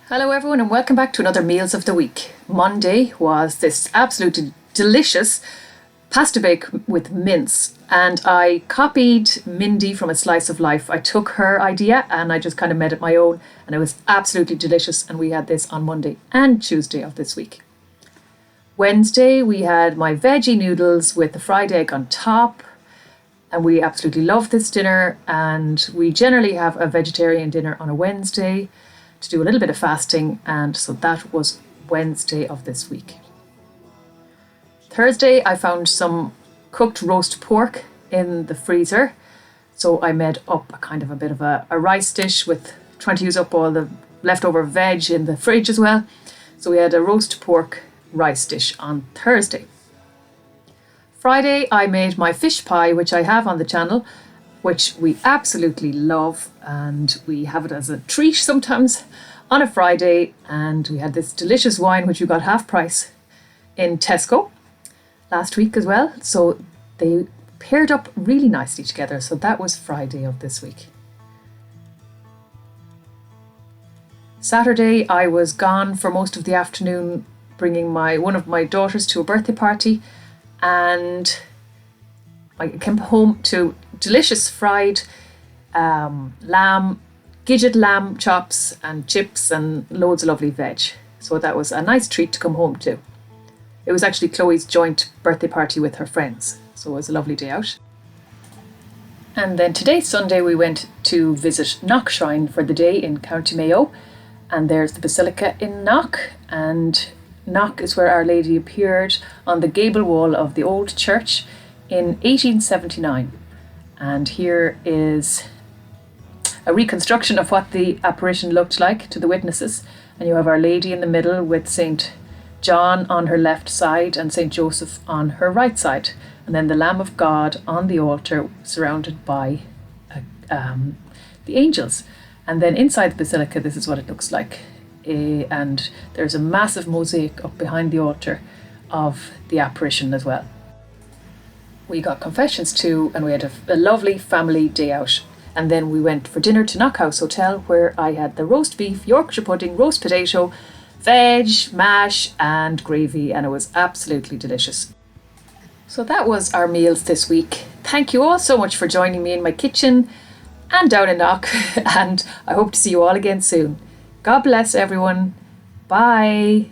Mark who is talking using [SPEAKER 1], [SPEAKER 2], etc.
[SPEAKER 1] Hello everyone and welcome back to another Meals of the Week. Monday was this absolutely delicious pasta bake with mince, and I copied Mindy from A Slice of Life. I took her idea and I just kind of made it my own, and it was absolutely delicious, and we had this on Monday and Tuesday of this week. Wednesday we had my veggie noodles with the fried egg on top, and we absolutely love this dinner, and we generally have a vegetarian dinner on a Wednesday to do a little bit of fasting, and so that was Wednesday of this week. Thursday I found some cooked roast pork in the freezer, so I made up a bit of a rice dish with trying to use up all the leftover veg in the fridge as well. So we had a roast pork rice dish on Thursday. Friday I made my fish pie, which I have on the channel, which we absolutely love, and we have it as a treat sometimes on a Friday. And we had this delicious wine which we got half price in Tesco last week as well, so they paired up really nicely together. So that was Friday of this week. Saturday I was gone for most of the afternoon bringing one of my daughters to a birthday party, and I came home to delicious fried gidget lamb chops and chips and loads of lovely veg. So that was a nice treat to come home to. It was actually Chloe's joint birthday party with her friends, so it was a lovely day out. And then today, Sunday, we went to visit Knock Shrine for the day in County Mayo, and there's the Basilica in Knock, and Knock is where Our Lady appeared on the gable wall of the old church in 1879. And here is a reconstruction of what the apparition looked like to the witnesses. And you have Our Lady in the middle with St. John on her left side and St. Joseph on her right side. And then the Lamb of God on the altar surrounded by the angels. And then inside the basilica, this is what it looks like. And there's a massive mosaic up behind the altar of the apparition as well. We got confessions too, and we had a lovely family day out. And then we went for dinner to Knock House Hotel, where I had the roast beef, Yorkshire pudding, roast potato, veg, mash and gravy, and it was absolutely delicious. So that was our meals this week. Thank you all so much for joining me in my kitchen and down in Knock, and I hope to see you all again soon. God bless everyone. Bye.